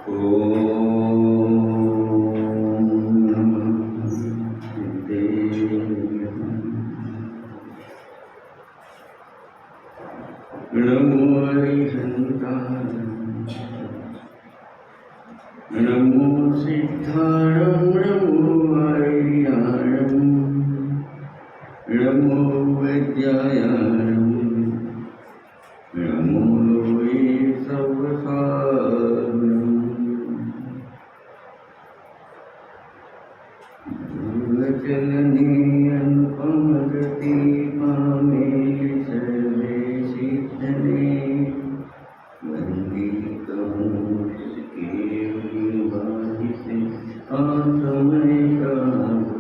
નમો હરિહંતાય, નમો સિદ્ધાણમ, નમો આર્યાણમ, નમો વૈદ્યાયણમ, નમો લોહે સર્વસાગરમ, ભૂલચલની અનુપમ ગતિ પામે સર્વે સિદ્ધને વંદે કહું કેવલી વાહિસે આ સમય કાપું.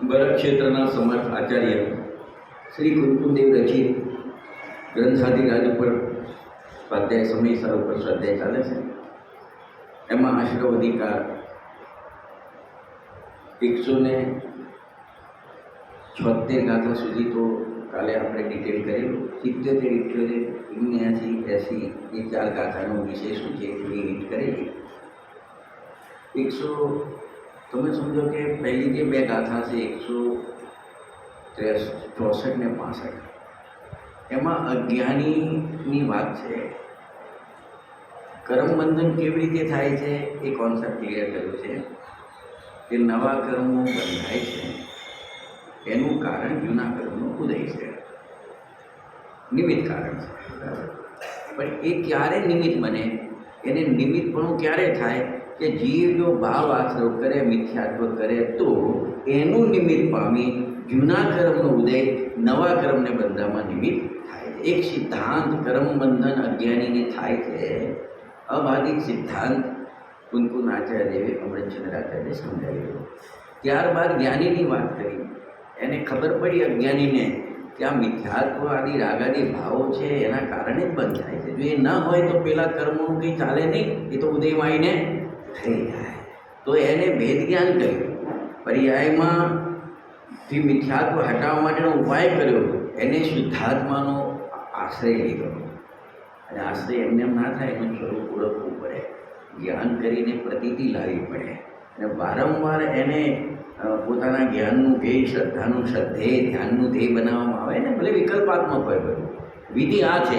ભરત ક્ષેત્રના સમર્થ આચાર્ય શ્રી કુંકુદેવ રચિત ગ્રંથાધિરાજ ઉપર સ્વાધ્યાય સમયસર ઉપર સ્વાધ્યાય ચાલે છે. એમાં આશ્રવ અધિકાર 176 ગાથા સુધી તો કાલે આપણે ડિટેલ કરેલું. 77, 78, 79, 80 એ 4 ગાથાનો વિષય શું છે એ રીત કરેલી. 100 તમે સમજો કે પહેલી જે 2 ગાથા છે 164 ને 65 એમાં અજ્ઞાનીની વાત છે. કર્મબંધન કેવી રીતે થાય છે એ કોન્સેપ્ટ ક્લિયર કર્યો છે કે નવા કર્મો બંધાય છે એનું કારણ જૂના કર્મનો ઉદય છે, નિમિત્ત કારણ છે. પણ એ ક્યારે નિમિત્ત બને, એને નિમિત્તપણું ક્યારે થાય કે જીવ જો ભાવ આશ્રવ કરે, મિથ્યાત્વ કરે તો એનું નિમિત્ત પામી જૂના કર્મનો ઉદય નવા કર્મને બંધામાં નિમિત્ત થાય છે. એક સિદ્ધાંત કર્મબંધન અજ્ઞાનીને થાય છે, અબાધિક સિદ્ધાંત કુંકુન આચાર્યદેવે અમરચંદ્ર આચાર્ય સમજાવ્યો. ત્યારબાદ જ્ઞાનીની વાત કરી. એને ખબર પડી અજ્ઞાનીને કે આ મિથ્યાત્વ આદિ રાગાદી ભાવો છે એના કારણે જ બંધ થાય છે. જો એ ન હોય તો પેલા કર્મોનું કંઈ ચાલે નહીં, એ તો ઉદયમાં આવીને થઈ જાય. તો એને ભેદ જ્ઞાન કર્યું. પર્યાયમાં જે મિથ્યાત્વ હટાવવા માટેનો ઉપાય કર્યો એને શુદ્ધાત્માનો આશ્રય લીધો. અને આશ્રય એમને એમ ના થાય, એનું સ્વરૂપ ઓળખવું પડે, જ્ઞાન કરીને પ્રતીતિ લાવવી પડે અને વારંવાર એને પોતાના જ્ઞાનનું ધ્યેય, શ્રદ્ધાનું શ્રદ્ધેય, ધ્યાનનું ધ્યેય બનાવવામાં આવે ને. ભલે વિકલ્પાત્મક હોય બધું. વિધિ આ છે,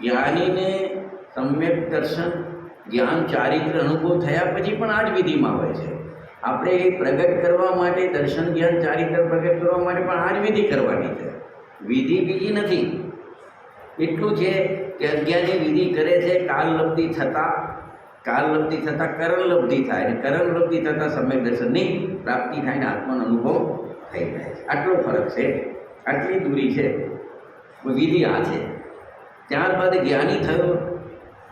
જ્ઞાનીને સમ્યક દર્શન જ્ઞાન ચારિત્ર અનુભવ થયા પછી પણ આ જ વિધિમાં હોય છે. આપણે એ પ્રગટ કરવા માટે, દર્શન જ્ઞાન ચારિત્ર પ્રગટ કરવા માટે પણ આ જ વિધિ કરવાની છે. વિધિ બીજી નથી. એટલું છે કે અજ્ઞાની વિધિ કરે છે કાલલબ્ધિ થતાં કરણલબ્ધિ થાય, અને કરણલબ્ધિ થતાં સમ્યક દર્શનની પ્રાપ્તિ થાય ને આત્માનો અનુભવ થઈ જાય છે. આટલો ફરક છે, આટલી દૂરી છે. વિધિ આ છે. ત્યારબાદ જ્ઞાની થયો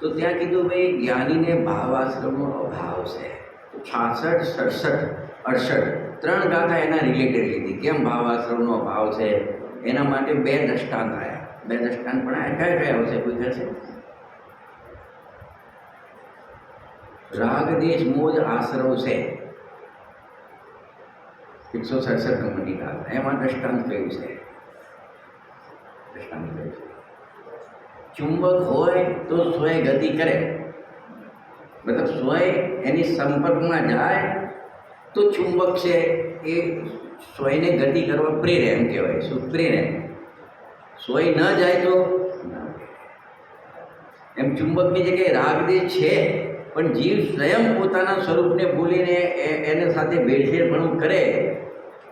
તો ત્યાં કીધું ભાઈ જ્ઞાનીને ભાવાશ્રમનો અભાવ છે. 66, 67, 68 3 ગાથા એના રિલેટેડ લીધી. કેમ ભાવાશ્રમનો અભાવ છે એના માટે 2 દ્રષ્ટાંત આવ્યા. 2 દ્રષ્ટાંત પણ કયા કયા આવશે કોઈ કહેશે? રાગ દેશ મોજ આશ્રવ છે 167 નંબરની ગાથા. એમાં દ્રષ્ટાંત કયું છે? દ્રષ્ટાંત કયું છે? ચુંબક હોય તો સ્વય ગતિ કરે, મતલબ સ્વય એની સંપર્કમાં જાય તો ચુંબક છે એ સ્વયને ગતિ કરવા પ્રેરે, એમ કહેવાય. શું પ્રેરે? સ્વય ન જાય તો એમ ચુંબકની જગ્યાએ રાગદેશ છે, પણ જીવ સ્વયં પોતાના સ્વરૂપને ભૂલીને એને સાથે ભેળસેળપણું કરે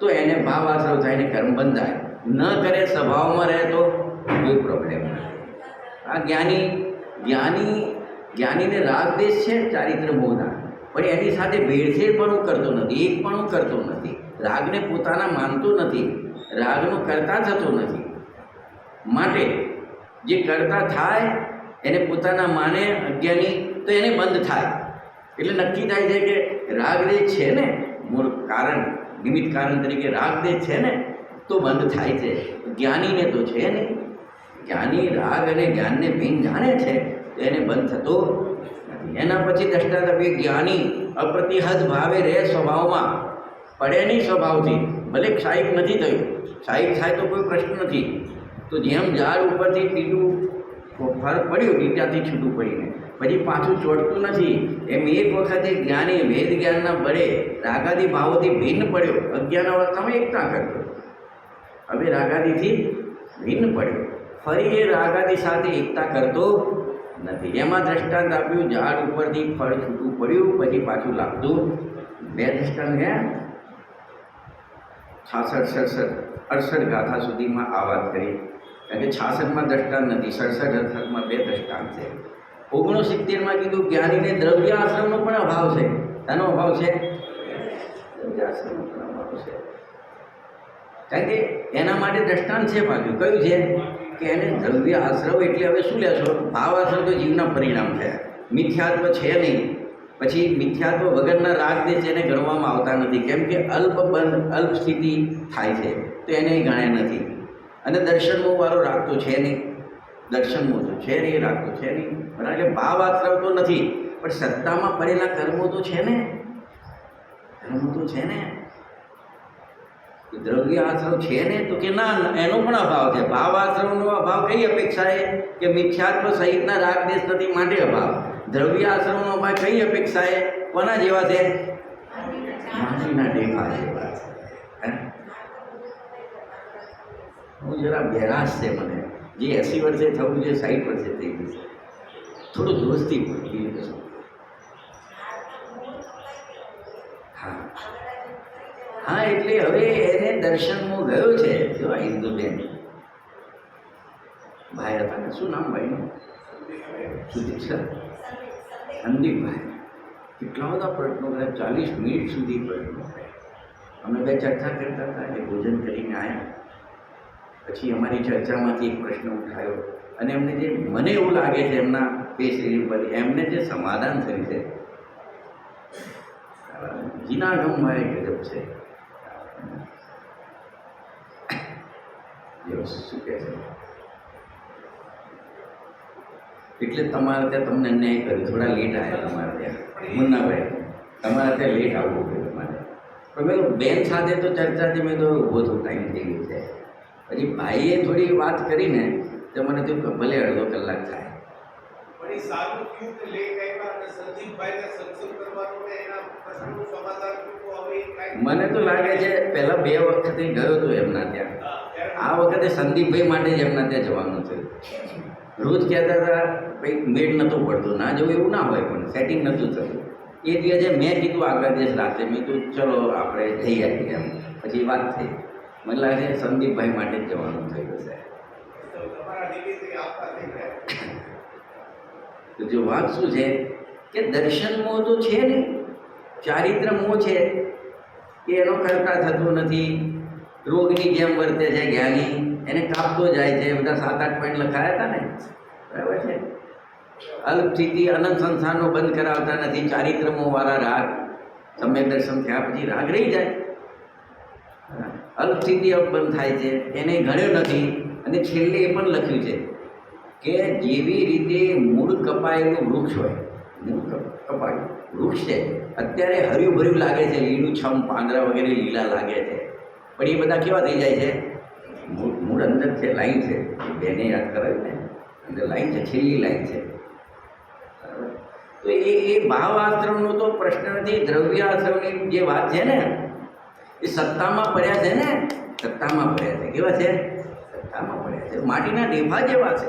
તો એને ભાવ આશ્રવ થાય ને કર્મ બંધાય. ન કરે, સ્વભાવમાં રહે તો કોઈ પ્રોબ્લેમ નથી. આ જ્ઞાનીને રાગદેશ છે ચારિત્ર મોહના, પણ એની સાથે ભેળસેળપણું કરતો નથી, એકપણું કરતો નથી, રાગને પોતાના માનતો નથી, રાગનો કરતા થતો નથી. માટે જે કરતા થાય એને પોતાના માને અજ્ઞાની તો એને બંધ થાય. એટલે નક્કી થાય છે કે રાગદેશ છે ને, મૂળ કારણ નિમિત્ત કારણ તરીકે રાગદેશ છે ને તો બંધ થાય છે. જ્ઞાનીને તો છે નહીં. જ્ઞાની રાગ અને જ્ઞાનને ભિન્ન જાણે છે તો એને બંધ થતો નથી. એના પછી દ્રષ્ટાંત આપીએ, જ્ઞાની અપ્રતિહદ ભાવે રહે સ્વભાવમાં, પડે નહીં સ્વભાવથી, ભલે ક્ષાયિક નથી થયું, ક્ષાયિક થાય તો કોઈ પ્રશ્ન નથી, તો જેમ ઝાડ ઉપરથી ટીટું ફરક પડ્યું ટીટાથી છૂટું પડીને પછી પાછું ચોટતું નથી, એમ એક વખતે જ્ઞાની વેદ જ્ઞાનના બળે રાગાદી ભાવોથી ભિન્ન પડ્યો, અજ્ઞાન અવસ્થામાં એકતા કરતો, હવે રાગાદીથી ભિન્ન પડ્યો, ફરી એ રાગાદી સાથે એકતા કરતો નથી. એમાં દ્રષ્ટાંત આપ્યું, ઝાડ ઉપરથી ફળ છૂટું પડ્યું પછી પાછું લાગતું. બે દ્રષ્ટાંત ગયા, 66, 67, 68 ગાથા સુધીમાં આ વાત કરી, કારણ કે 66માં દ્રષ્ટાંત નથી, 67, 68માં બે દ્રષ્ટાંત છે. 69માં કીધું જ્ઞાનીને દ્રવ્ય આશ્રમનો પણ અભાવ છે. એનો અભાવ છે, દ્રવ્ય આશ્રમનો પણ અભાવ છે, કારણ કે એના માટે દ્રષ્ટાંત છે. પાછું કયું છે કે એને દ્રવ્ય આશ્રવ એટલે હવે શું લેશો, ભાવ આશ્રવ તો જીવના પરિણામ છે, મિથ્યાત્વ છે નહીં. પછી મિથ્યાત્વ વગરના રાગ દેશ એને ગણવામાં આવતા નથી, કેમ કે અલ્પ સ્થિતિ થાય છે તો એને ગણ્યા નથી. અને દર્શનમોહ વાળો રાગ તો છે નહીં, દર્શનમોહ તો છે નહીં, રાગ તો છે નહીં, બરાબર. એટલે ભાવ આશ્રવ તો નથી, પણ સત્તામાં પડેલા કર્મો તો છે ને, કર્મો તો છે ને. દ્રવ્ય આશ્રવ છે ને, તો કે ના, એનો પણ અભાવ છે. ભાવ આશ્રવનો અભાવ કઈ અપેક્ષાએ કે મિથ્યાત્વ સહિતના રાગ દેશ નથી માટે અભાવ. દ્રવ્ય આશ્રમનો અભાવ કઈ અપેક્ષાએ, કોના જેવા છે, માટીના ઢેફા જેવા છે. હું જરા બેરાશ છે મને, જે 80 વર્ષે થવું છે 60 વર્ષે થઈ ગયું છે, થોડું દોસ્તી પડી ગયું. હા હા, એટલે હવે એને દર્શનમાં ગયો છે. જો આ હિન્દુબેન ભાઈ હતા ને, શું નામ ભાઈનું, સુદીપ સર, સંદીપભાઈ, કેટલા બધા પ્રશ્નો કર્યા, 40 મિનિટ સુધી પ્રશ્નો કર્યા. અમે બે ચર્ચા કરતા હતા એટલે ભોજન કરીને આવ્યા, પછી અમારી ચર્ચામાંથી એક પ્રશ્ન ઉઠાયો અને એમને જે મને એવું લાગે છે એમના ફેસ રીડિંગ પર એમને જે સમાધાન થયું છે, જીનાગમભાઈ ગજબ છે. શું કહે છે, એટલે તમારે ત્યાં તમને અન્યાય કર્યું, થોડા લેટ આવ્યા તમારે ત્યાં, મુન્નાભાઈ તમારે ત્યાં લેટ આવવું પડ્યું તમારે. પણ મેં બેન સાથે તો ચર્ચાથી મેં તો ઊભો થયો, ટાઈમ થઈ ગયો છે. પછી ભાઈએ થોડી વાત કરીને તો મને થયું કે ભલે અડધો કલાક થાય. મને તો લાગે છે પહેલા 2 વખતે ગયો હતો એમના ત્યાં, આ વખતે સંદીપભાઈ માટે જ એમના ત્યાં જવાનું થયું. રોજ કહેતા હતા કંઈક મેળ નહોતો પડતો, ના જવું એવું ના હોય, પણ સેટિંગ નહોતું થતું. એ દિવસે મેં કીધું આગળ દિવસ રાતે મેં કીધું ચલો આપણે જઈ આવીએ એમ. પછી વાત થઈ, મને લાગે છે સંદીપભાઈ માટે જ જવાનું થયું હશે. તો જો વાત શું છે કે દર્શન મોહ તો છે નહીં, ચારિત્ર મોહ છે કે એનો કરતા થતો નથી, રોગની જેમ વર્તે છે જ્ઞાની, એને કાપતો જાય છે. બધા 7-8 પોઈન્ટ લખાયા હતા ને, બરાબર છે. અલ્પસ્થિતિ અનંત સંસારનો બંધ કરાવતા નથી, ચારિત્ર મોહવાળા રાગ સમ્યક દર્શન થયા પછી રાગ રહી જાય, અલ્પસ્થિતિ બંધ થાય છે, એને ગણ્યો નથી. અને છેલ્લે એ પણ લખ્યું છે કે જેવી રીતે મૂળ કપાયેલું વૃક્ષ હોય, મૂળ કપાયું વૃક્ષ છે, અત્યારે હર્યું ભર્યું લાગે છે, લીલું છમ પાંદડા વગેરે લીલા લાગે છે, પણ એ બધા કેવા થઈ જાય છે, મૂળ અંદર છે, લાઈન છે. બેને યાદ કરાવ્યું ને, અંદર લાઈન છે, છેલ્લી લાઈન છે, બરાબર. તો એ ભાવ આશ્રમનો તો પ્રશ્ન નથી, દ્રવ્ય આશ્રમની જે વાત છે ને, એ સત્તામાં પડ્યા છે ને, સત્તામાં પડ્યા છે. કેવા છે, સત્તામાં પડ્યા છે, માટીના ઢેફા જેવા છે.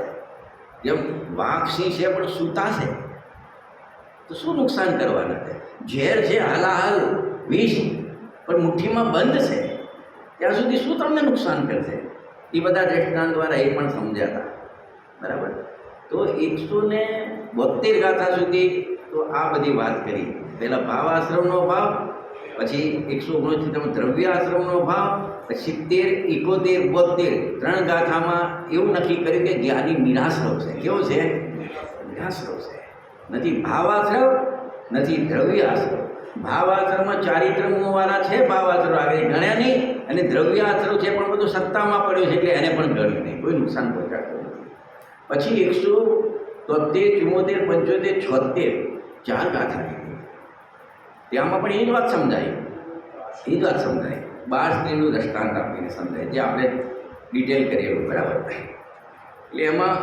જેમ વાઘ સિંહ છે પણ સૂતા છે, તો શું નુકસાન કરવાના છે? ઝેર છે હાલાહાલ વિષ, પણ મુઠ્ઠીમાં બંધ છે, ત્યાં સુધી શું તમને નુકસાન કરશે? એ બધા દ્રષ્ટાંત દ્વારા એ પણ સમજાતા, બરાબર. તો 172 ગાથા સુધી તો આ બધી વાત કરી. પહેલાં ભાવ આશ્રમનો ભાવ, પછી 169 દ્રવ્ય આશ્રમનો ભાવ, પછી 70, 71, 72 3 ગાથામાં એવું નક્કી કર્યું કે જ્ઞાની નિરાશ્રવ છે. કેવો છે? નિરાશ્રવ છે. નથી ભાવ આશ્રવ, નથી દ્રવ્ય આશ્રવ. ભાવ આશ્રમમાં ચારિત્ર મોહવાળા છે, ભાવ આશ્રવ આગળ ગણ્યા નહીં, અને દ્રવ્ય આશ્રવ છે પણ બધું સત્તામાં પડ્યું છે એટલે એને પણ ગણ્યું નહીં, કોઈ નુકસાન પહોંચાડતું નથી. પછી 173, 74, 75, 4 ગાથા, ત્યાંમાં પણ એ જ વાત સમજાય, એ જ વાત સમજાય. બાળ સ્ત્રીનું દ્રષ્ટાંત આપીને સમજાય, જે આપણે ડિટેલ કરેલું, બરાબર. એટલે એમાં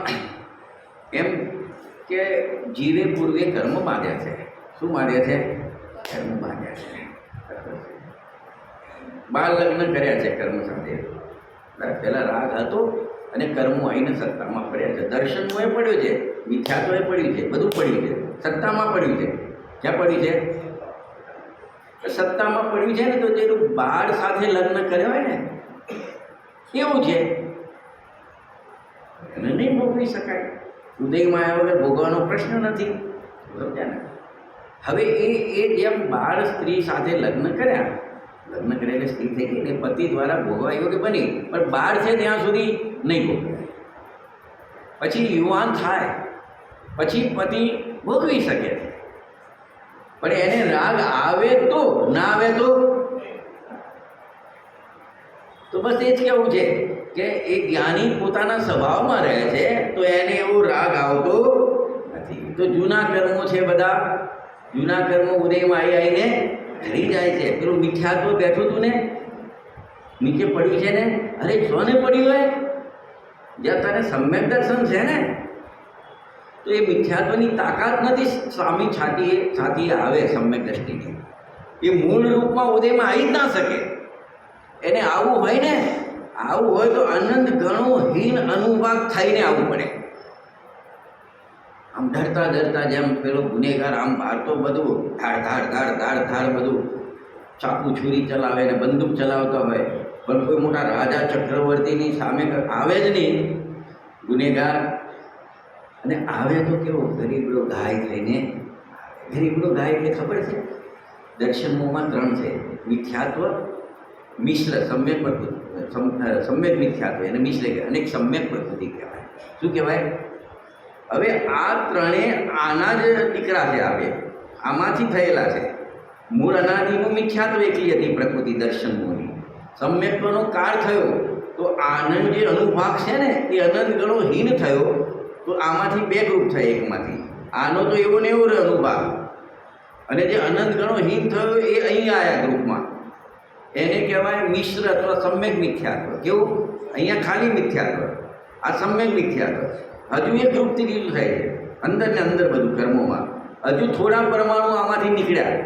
એમ કે જીવે પૂર્વે કર્મ બાંધ્યા છે. શું બાંધ્યા છે? કર્મ બાંધ્યા છે. બાળ લગ્ન કર્યા છે કર્મ સાથે. પહેલાં રાગ હતો અને કર્મો આવીને સત્તામાં પડ્યા છે. દર્શનમોએ પડ્યો છે, મિથ્યાત્વએ પડ્યું છે, બધું પડ્યું છે, સત્તામાં પડ્યું છે. ક્યાં પડ્યું છે? સત્તામાં પડ્યું છે ને. તો જેનું બાળ સાથે લગ્ન કર્યા હોય ને એવું છે, એને નહીં ભોગવી શકાય. ઉદયમાં આવ્યા વગર ભોગવાનો પ્રશ્ન નથી. સમજ્યા ને? હવે એ જેમ બાળ સ્ત્રી સાથે લગ્ન કર્યા, લગ્ન કરેલી સ્ત્રી થઈ ગઈ ને પતિ દ્વારા ભોગવા યોગ્ય બની, પણ બાળ છે ત્યાં સુધી નહીં ભોગવાય. પછી યુવાન થાય પછી પતિ ભોગવી શકે, પણ એને રાગ આવે તો, ના આવે તો બસ એ જ કહેવું છે કે એ જ્ઞાની પોતાના સ્વભાવમાં રહે છે તો એને એવો રાગ આવતો નથી. તો જૂના કર્મો છે બધા, જૂના કર્મો ઉદયમાં આવીને ઢળી જાય છે. પેલું મિથ્યાત્વ બેઠું હતું ને, નીચે પડ્યું છે ને, અરે જોને પડ્યું હોય, જ્યાં તારે સમ્યક દર્શન છે ને, તો એ મિથ્યાત્વની તાકાત નથી સ્વામી છાતીએ આવે સમ્યક દ્રષ્ટિની. એ મૂળ રૂપમાં ઉદયમાં આવી જ ના શકે. એને આવવું હોય ને, આવવું હોય તો અનંત ઘણો હીન અનુભાગ થઈને આવવું પડે. આમ ડરતા જેમ પેલો ગુનેગાર આમ ભારતો બધું ધાડ બધું ચાકુ છુરી ચલાવે ને બંદૂક ચલાવતા હોય, પણ કોઈ મોટા રાજા ચક્રવર્તીની સામે આવે જ નહીં ગુનેગાર. અને આવે તો કેવો ગરીબડો ગાય થઈને. ગરીબડો ગાય એટલે ખબર છે? દર્શનોમાં 3 છે: મિથ્યાત્વ, મિશ્ર, સમ્યક પ્રકૃતિ, સમ્યક મિથ્યાત્વ એને મિશ્ર કહેવાય, અને સમ્યક પ્રકૃતિ કહેવાય. શું કહેવાય? હવે આ ત્રણે આના જ દીકરા છે. આવે આમાંથી થયેલા છે. મૂળ અનાદિનું મિથ્યાત્વ એકલી હતી પ્રકૃતિ દર્શનોની. સમ્યકનો કાળ થયો તો આનંદ જે અનુભાગ છે ને એ અનંત ગણો હીન થયો, તો આમાંથી 2 ગ્રુપ થાય. એકમાંથી આનો તો એવો ને એવો અનુભાગ, અને જે અનંત ગણો હીન થયો એ અહીં આવ્યા ગ્રુપમાં. એને કહેવાય મિશ્ર અથવા સમ્યક મિથ્યાત્વ. કેવું? અહીંયા ખાલી મિથ્યાત્વ, આ સમ્યક મિથ્યાત્વ. હજુ એક ગ્રુપથી બીજું થાય છે, અંદર ને અંદર બધું કર્મોમાં. હજુ થોડા પરમાણુ આમાંથી નીકળ્યા,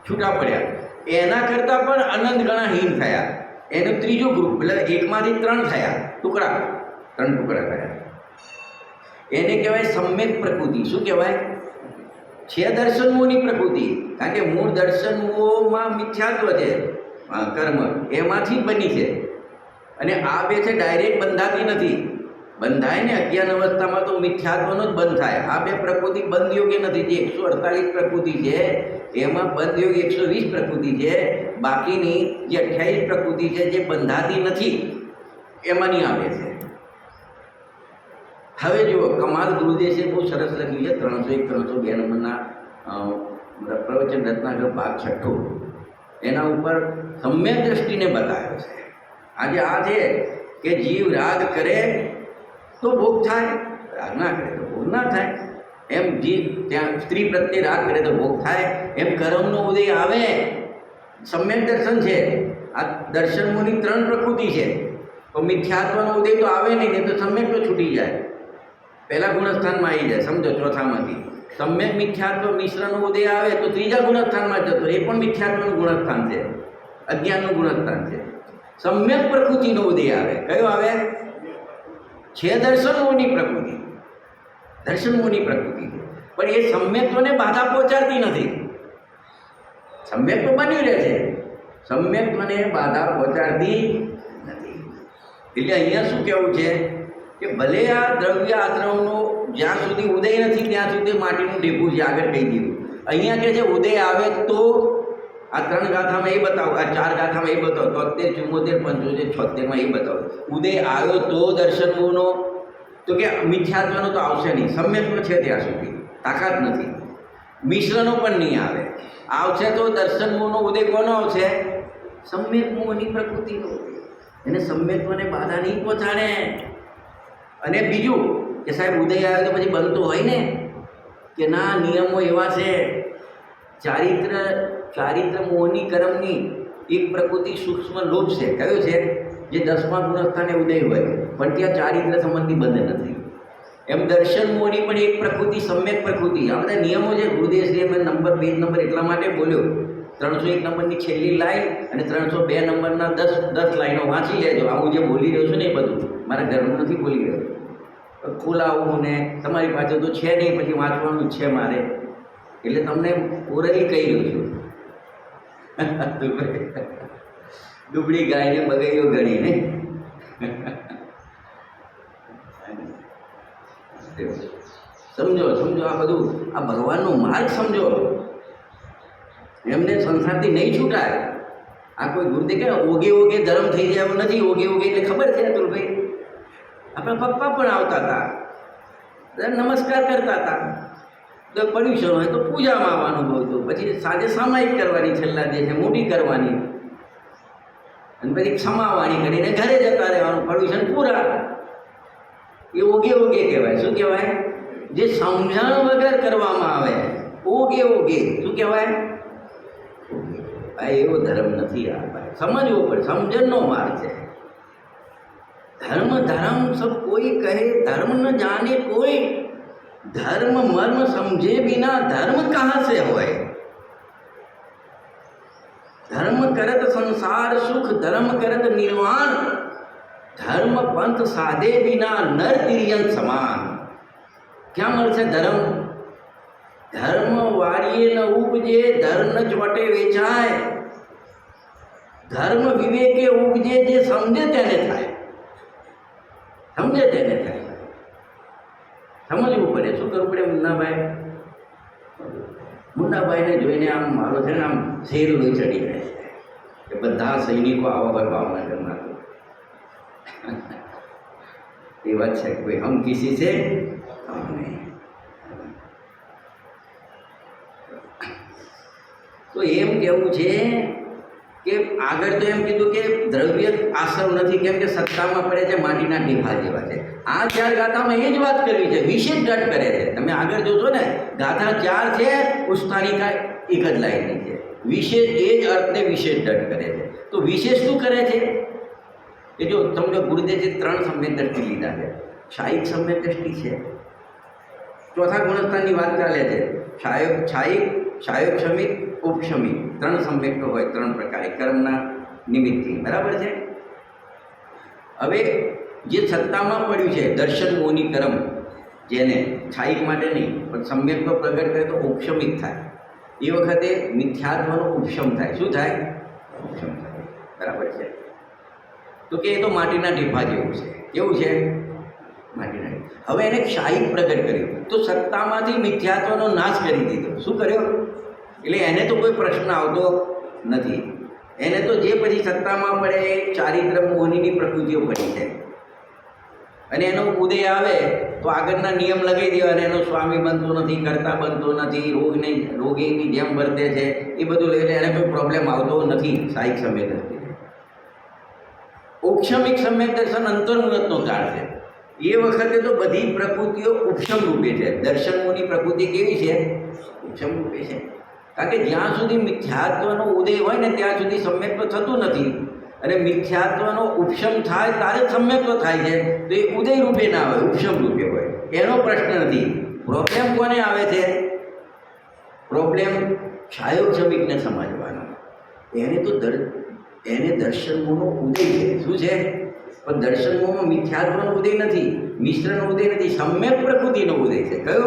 છૂટા પડ્યા, એના કરતાં પણ અનંત ગણા હીન થયા. એનું ત્રીજું ગ્રુપ, એટલે એકમાંથી 3 થયા ટુકડા, 3 ટુકડા થયા. એને કહેવાય સમ્યક પ્રકૃતિ. શું કહેવાય? છે દર્શનમોની પ્રકૃતિ. કારણ કે મૂળ દર્શનમોમાં મિથ્યાત્વ છે, કર્મ એમાંથી જ બની છે. અને આ 2 છે ડાયરેક્ટ બંધાતી નથી. બંધાય ને અજ્ઞાન અવસ્થામાં તો મિથ્યાત્વનો જ બંધ થાય. આ 2 પ્રકૃતિ બંધ યોગ્ય નથી. જે 148 પ્રકૃતિ છે એમાં બંધ યોગ્ય 120 પ્રકૃતિ છે. બાકીની જે 28 પ્રકૃતિ છે જે બંધાતી નથી એમાંની આવે છે. હવે જુઓ, કમાલ ગુરુદેશે બહુ સરસ લખ્યું છે 301-302 નંબરના પ્રવચન રત્નાકર ભાગ 6, એના ઉપર સમ્યક દ્રષ્ટિને બતાવ્યો છે. આજે આ છે કે જીવ રાગ કરે તો ભોગ થાય, રાગ ના કરે તો ભોગ ના થાય. એમ જીવ ત્યાં સ્ત્રી પ્રત્યે રાગ કરે તો ભોગ થાય, એમ કર્મનો ઉદય આવે સમ્યક દર્શન છે. આ દર્શનોની 3 પ્રકૃતિ છે. તો મિથ્યાત્વનો ઉદય તો આવે નહીં, તો સમ્યક તો છૂટી જાય, પહેલા ગુણસ્થાનમાં આવી જાય. સમજો, ચોથામાંથી સમ્યક મિથ્યાત્વ મિશ્રનો ઉદય આવે તો 3જા ગુણસ્થાનમાં જતો. એ પણ મિથ્યાત્વનું ગુણસ્થાન છે, અજ્ઞાનનું ગુણસ્થાન છે. સમ્યક પ્રકૃતિનો ઉદય આવે. કયો આવે? છે દર્શનોની પ્રકૃતિ. દર્શનોની પ્રકૃતિ છે, પણ એ સમ્યકત્વને બાધા પહોંચાડતી નથી. સમ્યક તો બન્યું રહે છે, સમ્યકત્વને બાધા પહોંચાડતી નથી. એટલે અહીંયા શું કહેવું છે કે ભલે આ દ્રવ્ય આશ્રમનો જ્યાં સુધી ઉદય નથી ત્યાં સુધી માટીનું ઢેફું છે. આગળ કહી દીધું. અહીંયા કે છે ઉદય આવે તો આ 3 ગાથામાં એ બતાવો, આ 4 ગાથામાં એ બતાવો, 73, 74, 75, 76માં એ બતાવો. ઉદય આવ્યો તો દર્શનોનો, તો કે મિથ્યાત્વનો તો આવશે નહીં. સમ્યકનો છે ત્યાં સુધી તાકાત નથી. મિશ્રનો પણ નહીં આવે. આવશે તો દર્શનોનો ઉદય કોનો આવશે? સમ્યક મોહની પ્રકૃતિનો. એને સમ્યકત્વને બાધા નહીં પહોંચાડે. અને બીજું કે સાહેબ ઉદય આવ્યો તો પછી બનતો હોય ને કે ના, નિયમો એવા છે ચારિત્ર મોહની કર્મની એક પ્રકૃતિ સૂક્ષ્મ લોભ છે. કયો છે? જે 10મા ગુણસ્થાને ઉદય હોય પણ ત્યાં ચારિત્ર સંબંધી બંધ નથી. એમ દર્શન મોહની પણ એક પ્રકૃતિ સમ્યક પ્રકૃતિ. આ બધા નિયમો છે. ગુરુદેવશ્રીએ મેં પેજ નંબર એટલા માટે બોલ્યો. 301 નંબરની છેલ્લી લાઈન અને 302 નંબરના 10 લાઈનો વાંચી લેજો. આ હું જે બોલી રહ્યો છું ને એ બધું મારા ઘરનું નથી બોલી રહ્યો. ખોલાવું ને તમારી પાસે તો છે નહીં, પછી વાંચવાનું જ છે મારે, એટલે તમને ઓરલી કહી રહ્યો છું. દુબળી ગાયને બગૈયો ગણીને સમજો આ બધું, આ ભગવાનનો માર્ગ સમજો. એમને સંસારથી નહીં છૂટાય. આ કોઈ ગુરુદેવ કે ઓગે ધર્મ થઈ જાય એવું નથી. ઓગે એટલે ખબર છે અતુલભાઈ, આપણા પપ્પા પણ આવતા હતા, નમસ્કાર કરતા હતા. તો પર્યુષણ હોય તો પૂજામાં આવવાનું બહુ, પછી સાંજે સામાયિક કરવાની, છેલ્લા દિવસે મોટી કરવાની, અને પછી ક્ષમાવાણી કરીને ઘરે જતા રહેવાનું. પર્યુષણ પૂરા. એ ઓગે કહેવાય. શું કહેવાય? જે સમજણ વગર કરવામાં આવે. ઓગે શું કહેવાય? ભાઈ એવો ધર્મ નથી. આ ભાઈ સમજવો પડે. સમજણનો માર્ગ છે. धर्म सब कोई कहे धर्म न जाने कोई, धर्म मर्म समझे बिना धर्म कहाँ से होए। धर्म करत संसार सुख, धर्म करत निर्वाण, धर्म पंथ साधे बिना नर तिर्यन समान। क्या મળશે? ધર્મ. ધર્મ વાળીએ ન ઉપજે, ધર્મ ન ચોટે વેચાય, ધર્મ વિવેકે ઉપજે, જે સમજે તેને થાય. સમજવું પડે. શું કરવું પડે? મુન્નાભાઈને જોઈને આમ મારો છે ને આમ શેર લોહી ચડી જાય છે કે બધા સૈનિકો આવા હોય ભાવનગરમાં. એ વાત છે. કોઈ હમ કિસી છે તો એમ કેવું છે કે આગળ તો એમ કીધું કે દ્રવ્ય આશ્રમ નથી, કેમ કે સત્તામાં પડે છે, માટીના ઢીફા જેવા છે. આ 4 ગાથામાં એ જ વાત કરવી છે. વિશેષ ડટ કરે છે. તમે આગળ જોશો ને, ગાથા 4 છે, ઉસ્તાનિકા એક જ લાઈનની છે. વિશેષ એ જ અર્થને વિશેષ ડટ કરે છે. તો વિશેષ શું કરે છે કે જો તમને ગુરુદેવજી 3 સમ્યક દ્રષ્ટિ લીધા છે. છાયિક સમ્યક દ્રષ્ટિ છે, ચોથા ગુણસ્થાનની વાત ચાલે છે. છાયક ક્ષમિક, ઉપક્ષમિક 3 સમ્યક તો હોય, 3 પ્રકારે કર્મના નિમિત્તથી. બરાબર છે. હવે જે સત્તામાં પડ્યું છે દર્શન મોની કર્મ, જેને છાયિક માટે નહીં પણ સમ્યક તો પ્રગટ કરે તો ઉપક્ષમિક થાય. એ વખતે મિથ્યાત્વનો ઉપશમ થાય. શું થાય? ઉપશમ થાય. બરાબર છે. તો કે એ તો માટીના ઢીફા જેવું છે. કેવું છે? માટીના ઢીફા. હવે એને ક્ષાયિક પ્રગટ કર્યું તો સત્તામાંથી મિથ્યાત્વનો નાશ કરી દીધો. શું કર્યો? એટલે એને તો કોઈ પ્રશ્ન આવતો નથી. એને તો જે પછી સત્તામાં પડે એ ચારિત્ર મોહનીની પ્રકૃતિઓ પડી છે, અને એનો ઉદય આવે તો આગળના નિયમ લગાવી દેવા, અને એનો સ્વામી બનતો નથી, કરતા બનતો નથી, રોગીની જેમ વર્તે છે, એ બધું લઈને એને કોઈ પ્રોબ્લેમ આવતો નથી. સાહિક સમ્યક દર્શન. ઉપક્ષમિક સમ્યક દર્શન અંતર્મુહૂર્તનો કાળ છે. એ વખતે તો બધી પ્રકૃતિઓ ઉપક્ષમ રૂપે છે. દર્શનોની પ્રકૃતિ કેવી છે? ઉપક્ષમ રૂપે છે. કારણ કે જ્યાં સુધી મિથ્યાત્વનો ઉદય હોય ને ત્યાં સુધી સમ્યક્ત્વ થતું નથી, અને મિથ્યાત્વનો ઉપશમ થાય ત્યારે સમ્યક્ત્વ થાય છે. તો એ ઉદય રૂપે ના હોય, ઉપશમ રૂપે હોય. એનો પ્રશ્ન નથી. પ્રોબ્લેમ કોને આવે છે? પ્રોબ્લેમ છાયોક્ષમિકને સમજવાનો. એને દર્શનમોહનો ઉદય છે. શું છે? પણ દર્શનમોહમાં મિથ્યાત્વનો ઉદય નથી, મિશ્રનો ઉદય નથી, સમ્યક પ્રકૃતિનો ઉદય છે. કયો?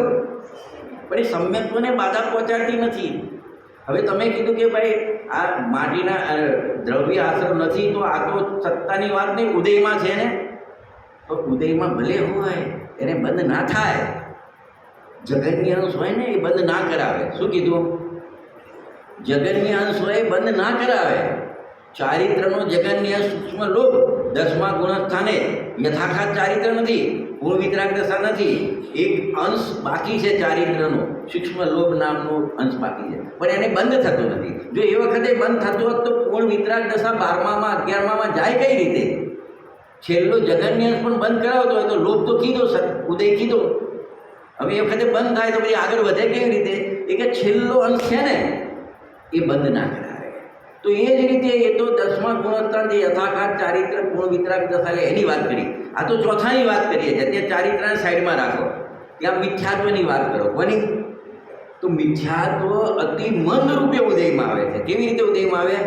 પણ એ સમ્યક્ત્વને બાધા પહોંચાડતી નથી. હવે તમે કીધું કે ભાઈ આ માટીના દ્રવ્ય આશ્રમ નથી, તો આ તો સત્તાની વાત નહીં, ઉદયમાં છે ને. તો ઉદયમાં ભલે હોય, એને બંધ ના થાય. જગતની અંશ હોય ને એ બંધ ના કરાવે. શું કીધું? જગતની અંશ હોય એ બંધ ના કરાવે. ચારિત્રનો જગતની અંશ સૂક્ષ્મ લોભ 10મા ગુણસ્થાને યથાખાત ચારિત્ર નથી, પૂર્ણ વિતરાગ દશા નથી. એક અંશ બાકી છે ચારિત્રનો, સૂક્ષ્મ લોભ નામનો અંશ બાકી છે, પણ એને બંધ થતો નથી. જો એ વખતે બંધ થતો હોત તો પૂર્ણ વિતરાગ દશા 12માં 11માં જાય કઈ રીતે? છેલ્લો જગતની અંશ પણ બંધ કરાવતો હોય તો લોભ તો કીધો, ઉદય કીધો. હવે એ વખતે બંધ થાય તો પછી આગળ વધે કેવી રીતે? એ કે છેલ્લો અંશ છે ને એ બંધ ના કરાવે. તો તો એ જ રીતે એ તો 10મા ગુણોત્તર જે યથાર્થ ચારિત્ર ગુણ વિતરાગ દશાલે એની વાત કરી. આ તો ચોથાની વાત કરીએ છીએ. તે ચારિત્રને સાઈડમાં રાખો, ત્યાં મિથ્યાત્વની વાત કરો. કોની? તો મિથ્યાત્વ અતિ મંદ રૂપે ઉદયમાં આવે છે. કેવી રીતે ઉદયમાં આવે?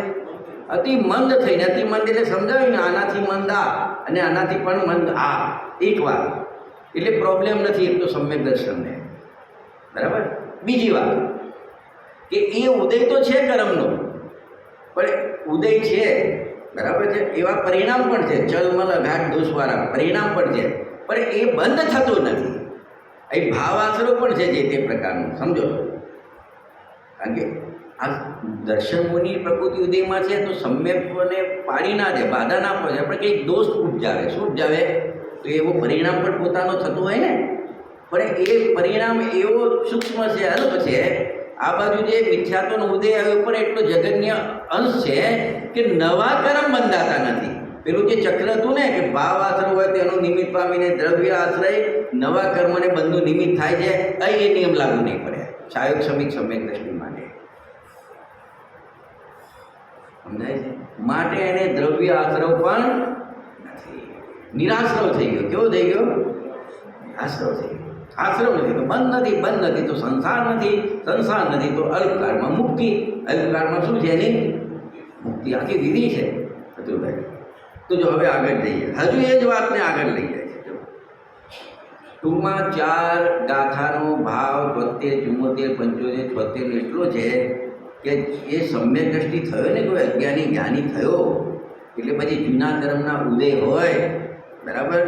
અતિ મંદ થઈને. અતિ મંદ એટલે સમજાવ્યું ને, આનાથી મંદ આ અને આનાથી પણ મંદ આ એક વાત. એટલે પ્રોબ્લેમ નથી એક તો સમ્યક દર્શનને. બરાબર. બીજી વાત કે એ ઉદય તો છે કર્મનો, પણ ઉદય છે બરાબર છે, એવા પરિણામ પણ છે, ચલમલ અઘાટ દોષવાળા પરિણામ પણ છે, પણ એ બંધ થતો નથી. એ ભાવ આશરો પણ છે જે તે પ્રકારનું, સમજો. કારણ કે આ દર્શન મુનિ પ્રકૃતિ ઉદયમાં છે તો સમ્યકને પાડી ના દે, બાધા ના પડે, પણ કંઈક દોષ ઉપજાવે. શું ઉપજાવે? તો એવો પરિણામ પણ પોતાનો થતું હોય ને, પણ એ પરિણામ એવો સૂક્ષ્મ છે, અલ્પ છે. આ બાજુ જે મિથ્યાત્વનો ઉદય આવ્યો પણ એટલો જગન્ય અંશ છે કે નવા કર્મ બંધાતા નથી. પેલું જે ચક્ર હતું ને કે ભાવ આશ્રય હોય તેનું નિમિત્ત પામીને દ્રવ્ય આશ્રય નવા કર્મને બંધનું નિમિત્ત થાય છે, અહીં એ નિયમ લાગુ નહીં પડે સાયુગ સમિક સમ્યક દ્રષ્ટિ માટે. સમજાય છે? માટે એને દ્રવ્ય આશ્રવ પણ નથી, નિરાશ્રવ થઈ ગયો. કેવો થઈ ગયો? આશ્રવ થઈ ગયો. આશ્રવ નથી તો બંધ નથી, બંધ નથી તો સંસાર નથી, સંસાર નથી તો અલ્પકાળમાં મુક્તિ. અલ્પકાળમાં શું છે? એની મુક્તિ. આખી વિધિ છે ચતુર્ભાઈ. તો જો હવે આગળ જઈએ, હજુ એ જ વાતને આગળ લઈ જાય છે. જો ટૂંકમાં 4 ગાથાનો ભાવ 73, 74, 75, 76 એટલો છે કે એ સમ્યક દ્રષ્ટિ થયો ને, કોઈ અજ્ઞાની જ્ઞાની થયો એટલે પછી જૂના કર્મના ઉદય હોય, બરાબર,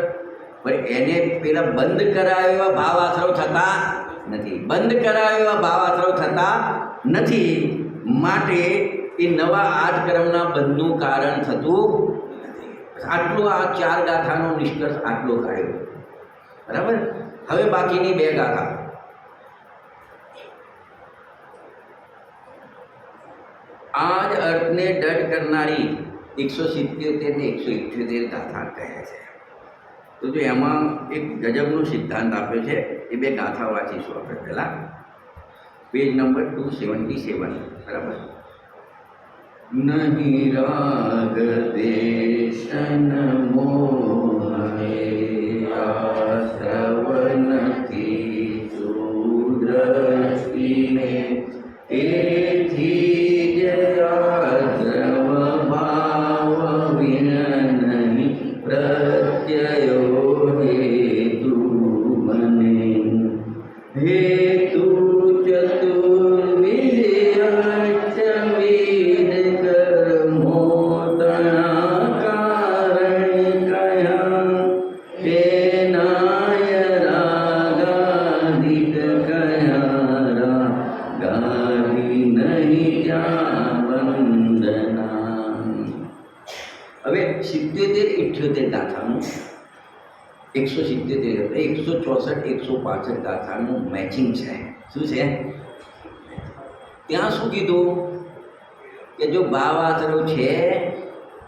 પણ એને પેલા બંધ કરાવ્યા એવા ભાવ આશ્રવ થતા નથી. બંધ કરાવ્યા એવા ભાવ આશ્રવ થતા નથી. માટે એ નવા 8 કર્મના બંધનું કારણ થતું નથી. આટલો આ 4 ગાથાનો નિષ્કર્ષ આટલો કાઢ્યો. બરાબર. હવે બાકીની 2 ગાથા. આ જ અર્થને દઢ કરનારી 177 ને 178 ગાથા કહે છે. તો જો એમાં એક ગજબનો સિદ્ધાંત આપ્યો છે. એ 2 ગાથા વાંચીશું આપણે પહેલાં. Page number 277. બરાબર. નહીં રાગ દેશન મોહે આશ્રવ નથી સુદ્રષ્ટિને, તેથી જ આશ્રવ ભાવ વિનની પ્રત્યયો હેતુ બને. હેતુ હવે 77-78 ગાથાનું 177 164 165 ગાથાનું મેચિંગ છે. શું છે? ત્યાં શું કીધું કે જો ભાવ આશ્રવ છે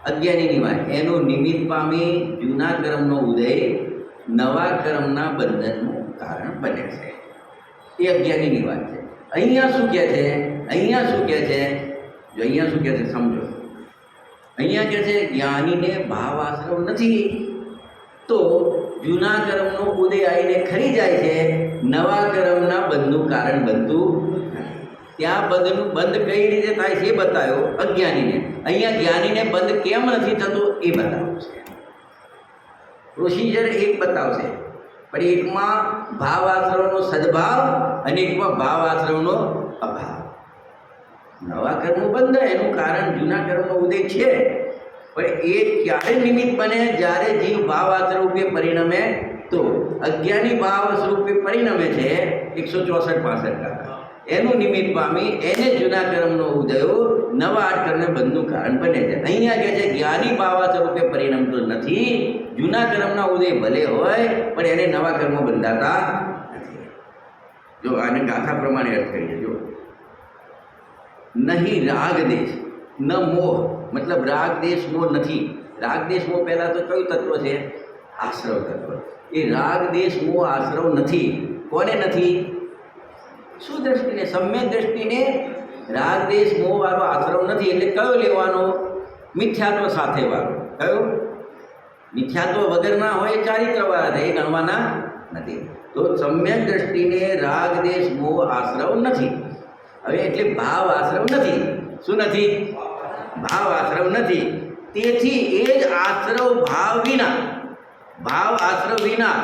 અજ્ઞાનીની વાત, એનું નિમિત્ત પામી જૂના કર્મનો ઉદય નવા કર્મના બંધનનું કારણ બને છે. એ અજ્ઞાનીની વાત છે. અહીંયા શું કહે છે? અહીંયા શું કહે છે? જો અહીંયા શું કહે છે સમજો. અહીંયા કહે છે જ્ઞાનીને ભાવ આશ્રવ નથી તો જૂના કર્મનો ઉદય આવીને ખરી જાય છે, નવા કર્મના બંધનું કારણ બનતું નથી. ત્યાં બંધ કઈ રીતે થાય છે એ બતાવ્યો અજ્ઞાનીને. અહીંયા જ્ઞાનીને બંધ કેમ નથી થતું એ બતાવશે. પ્રોસિજર એક બતાવશે, પણ એકમાં ભાવ આશ્રવનો સદભાવ અને એકમાં ભાવ આશ્રવનો અભાવ. નવા કર્મ બંધ, એનું કારણ જૂના કર્મનો ઉદય છે, પણ એ ક્યારે નિમિત્ત બને? જ્યારે જીવ ભાવ આશ્રવરૂપે પરિણમે. તો અજ્ઞાની ભાવ સ્વરૂપે પરિણમે છે 164-65 ગાથા. એનું નિમિત્ત પામી એને જૂના કર્મનો ઉદયો નવા 8 કર્મને બંધનું કારણ બને છે. અહીંયા કહે છે જ્ઞાની ભાવ સ્વરૂપે પરિણમતો નથી. જૂના કર્મના ઉદય ભલે હોય પણ એને નવા કર્મો બંધાતા નથી. જો આને ગાથા પ્રમાણે અર્થ કરીએ. જો નહીં રાગ દેશ ન મોહ, મતલબ રાગ દેશ મોહ નથી. રાગ દેશ મોહ પહેલાં તો કયું તત્વ છે? આશ્રવ તત્વ. એ રાગ દેશ મોહ આશ્રવ નથી. કોને નથી? શું દ્રષ્ટિને? સમ્યક દ્રષ્ટિને રાગ દેશ મોહ વાળો આશ્રવ નથી. એટલે કયો લેવાનો? મિથ્યાત્વ સાથે વાળો. કયો? મિથ્યાત્વ વગરના હોય ચારિત્રવાળા, એ ગણવાના નથી. તો સમ્યક દ્રષ્ટિને રાગ દેશ મોહ આશ્રવ નથી. હવે એટલે ભાવ આશ્રવ નથી. શું નથી? ભાવ આશ્રવ નથી. તેથી એ જ આશ્રવ ભાવ આશ્રવ વિના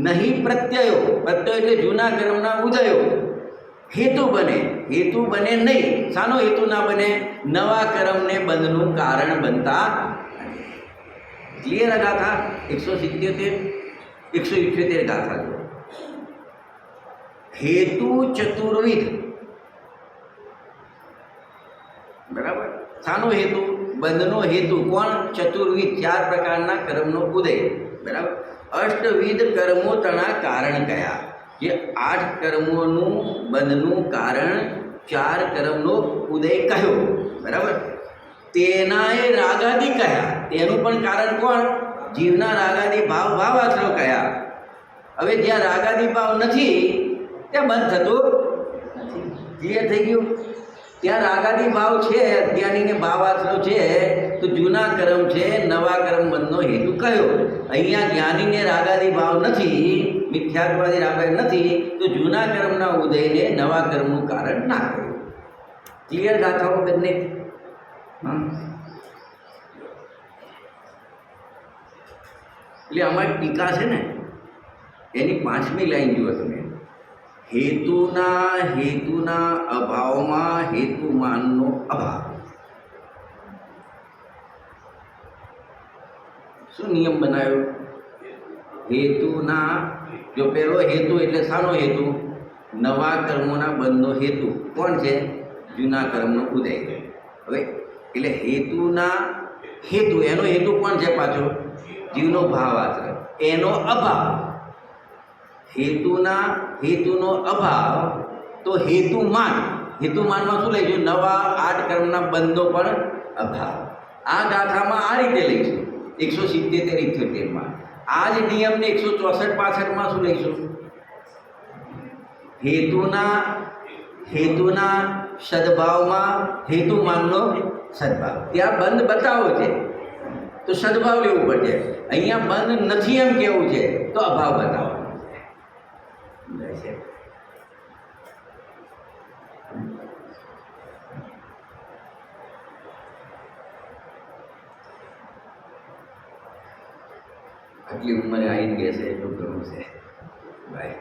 નહીં પ્રત્યયો. પ્રત્યય એટલે જૂના કર્મના ઉદયો હેતુ બને નહીં. શાનો હેતુ ના બને? નવા કર્મને બંધનું કારણ બનતા. ક્લિયર આ ગાથા? 177 ગાથા જો. હેતુ ચતુર્વિધ. બરાબર? શાનો હેતુ? બંધનો હેતુ. કોણ? ચતુર્વિધ, 4 પ્રકારના કર્મનો ઉદય. બરાબર? અષ્ટવિધ કર્મો તણા કારણ કયા? જે 8 કર્મોનું બંધનું કારણ 4 કર્મનો ઉદય કહ્યો. બરાબર? તેનાએ રાગાદિ કયા? તેનું પણ કારણ કોણ? જીવના રાગાદિ ભાવ આશ્રવ કયા? હવે જ્યાં રાગાદિ ભાવ નથી ત્યાં બંધ થતો નથી. ક્લિયર થઈ ગયું? ત્યાં રાગાદિ ભાવ છે, અજ્ઞાનીને ભાવ આશ્રવ છે, તો જૂના કર્મ છે, નવા કર્મ બંધનો હેતુ કયો? અહીંયા જ્ઞાનીને રાગાદિ ભાવ નથી, મિથ્યાત્વાદી રાગાદિ નથી, તો જૂના કર્મના ઉદયને નવા કર્મનું કારણ ના કહ્યું. ક્લિયર ગાથાઓ બંને? એટલે અમારી ટીકા છે ને, એની 5મી લાઈન જુઓ તમે. હેતુના અભાવમાં હેતુમાનનો અભાવ. શું નિયમ બનાવ્યો? હેતુના, જો પહેલો હેતુ એટલે શાનો હેતુ? નવા કર્મોના બંધનો હેતુ. કોણ છે? જૂના કર્મનો ઉદય. હવે એટલે હેતુ એનો હેતુ કોણ છે? પાછો જીવનો ભાવ આશ્રય, એનો અભાવ. હેતુનો અભાવ તો હેતુમાનમાં શું લઈશું? નવા 8 કર્મના બંધનો પણ અભાવ. આ ગાથામાં આ રીતે લઈશું 177-78માં. આ જ નિયમને 164-65માં શું લઈશું? હેતુના સદભાવમાં હેતુમાનનો સદભાવ. ત્યાં બંધ બતાવો છે તો સદભાવ લેવું પડશે. અહીંયા બંધ નથી એમ કેવું છે તો અભાવ બતાવો. આટલી ઉંમરે આવીને ગયા છે એટલું ઘણું છે ભાઈ.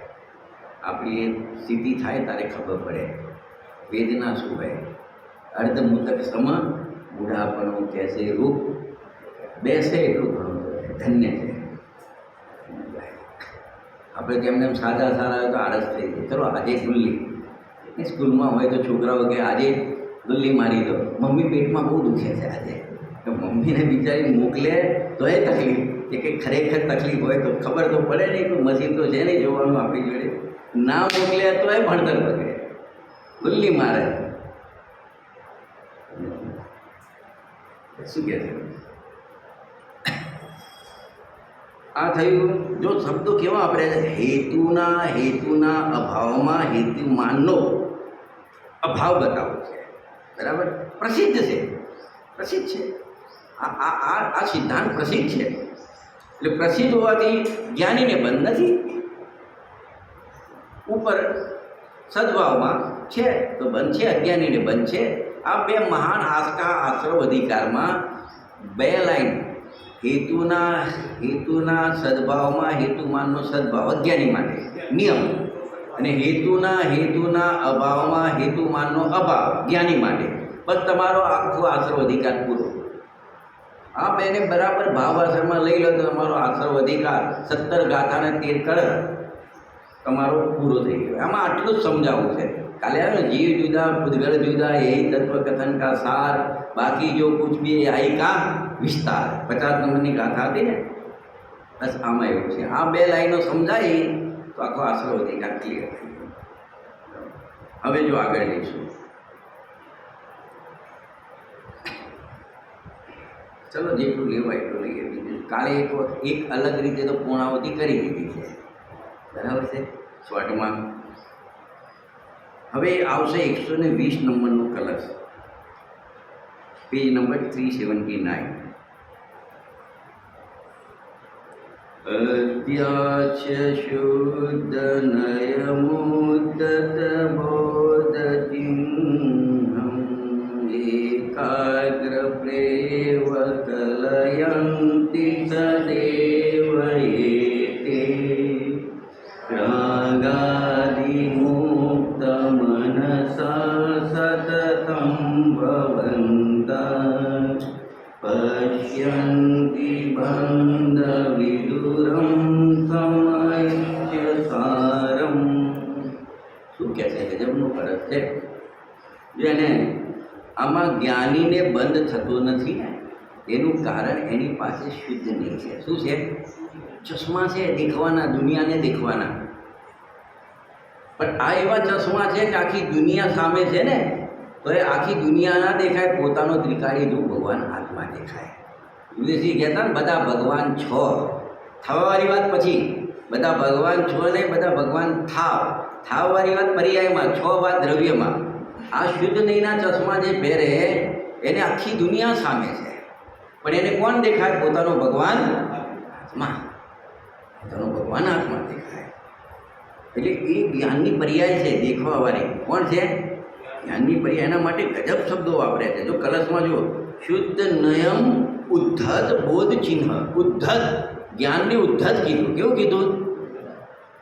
આપણી એ સ્થિતિ થાય ત્યારે ખબર પડે વેદના શું હોય. અર્ધમૂતક સમ બુઢાપણું કહેશે રૂપ બેસે એટલું ઘણું ધન્ય છે. આપણે તેમને સારા હોય તો આળસ થઈ જાય. ચલો આજે ગુલ્લી, સ્કૂલમાં હોય તો છોકરાઓ કે આજે ગુલ્લી મારી દો. મમ્મી પેટમાં બહુ દુખે છે આજે, તો મમ્મીને બિચારી મોકલે તો એ તકલીફ. કે કંઈ ખરેખર તકલીફ હોય તો ખબર તો પડે નહીં, તો મશીન તો છે નહીં જોવાનું આપણી જોડે. ના મોકલે તો એ ભણતર પકડે, ગુલ્લી મારે. શું કહે છે? આ થયું. જો શબ્દો કેવા આપણે હેતુના અભાવમાં હેતુમાનનો અભાવ બતાવો છે. બરાબર? પ્રસિદ્ધ છે. આ સિદ્ધાંત પ્રસિદ્ધ છે. એટલે પ્રસિદ્ધ હોવાથી જ્ઞાનીને બંધ નથી. ઉપર સદભાવમાં છે તો બંધ છે, અજ્ઞાનીને બંધ છે. આ 2 મહાન આશ્રવ અધિકારમાં 2 લાઈન. હેતુના સદભાવમાં હેતુમાનનો સદભાવ અજ્ઞાની માટે નિયમ, અને હેતુના અભાવમાં હેતુમાનનો અભાવ જ્ઞાની માટે. બસ તમારો આખો આશ્રવ અધિકાર પૂરો. આ બેને બરાબર ભાવ આશ્રમમાં લઈ લો તો તમારો આશ્રવ અધિકાર 17 ગાથાને 13 કળશ તમારો પૂરો થઈ ગયો. આમાં આટલું જ સમજાવવું છે. કાલે આવે ને જીવ જુદા પૂતગળ જુદા यही तत्व कथन का सार बाकी जो कुछ भी आई का विस्तार 50 નંબરની ગાથા હતી ને, બસ આમાં એવું છે. આ 2 લાઈનો સમજાય તો આખો આશ્રવ અધિકાર ક્લિયર થઈ ગયો. હવે જો આગળ જઈશું. ચલો જેટલું લેવાય એટલું લઈએ. બીજું કાલે એક અલગ રીતે તો પૂર્ણાવતી કરી દીધી છે. બરાબર છે? શોર્ટમાં હવે આવશે 120 નંબરનો કલશ, પેજ નંબર 379. અદ્યાચ શુદ્ધ નયમુદત બોધતિહં એકાગ્ર પ્રેવ કલયંતિ સદેવ એતે રાગાદિમુક્ત મનસા સતતં ભવન્તા પશ્યન્તિ બંધ વિદુરમ સમયસ્ય સારમ. શું કહે છે? ગજબનું પરત છે. જેને આમાં જ્ઞાનીને બંધ થતો નથી ને એનું કારણ એની પાસે શુદ્ધ નહીં છે. શું છે? ચશ્મા છે દેખવાના, દુનિયાને દેખવાના, પણ આ એવા ચશ્મા છે કે આખી દુનિયા સામે છે ને તો એ આખી દુનિયા ના દેખાય, પોતાનો ત્રિકાળી રૂપ ભગવાન હાથમાં દેખાય. યુધિષ્ઠિર કહેતા ને બધા ભગવાન છો, થવાવાળી વાત પછી બધા ભગવાન છો ને બધા ભગવાન થાવવાળી વાત પર્યાયમાં, છો વાત દ્રવ્યમાં. આ શુદ્ધ નહીંના ચશ્મા જે પહેરે એને આખી દુનિયા સામે છે, પણ એને કોણ દેખાય? પોતાનો ભગવાન હાથમાં, પોતાનો ભગવાન હાથમાં દેખાય. એટલે એ જ્ઞાનની પર્યાય છે દેખવાવાળી. કોણ છે? જ્ઞાનની પર્યાય. એના માટે ગજબ શબ્દો વાપરે છે. જો કલશમાં જુઓ, શુદ્ધ નયમ ઉદ્ધત બોધ ચિહ્ન. ઉદ્ધત, જ્ઞાનને ઉદ્ધત કીધું. કેવું કીધું?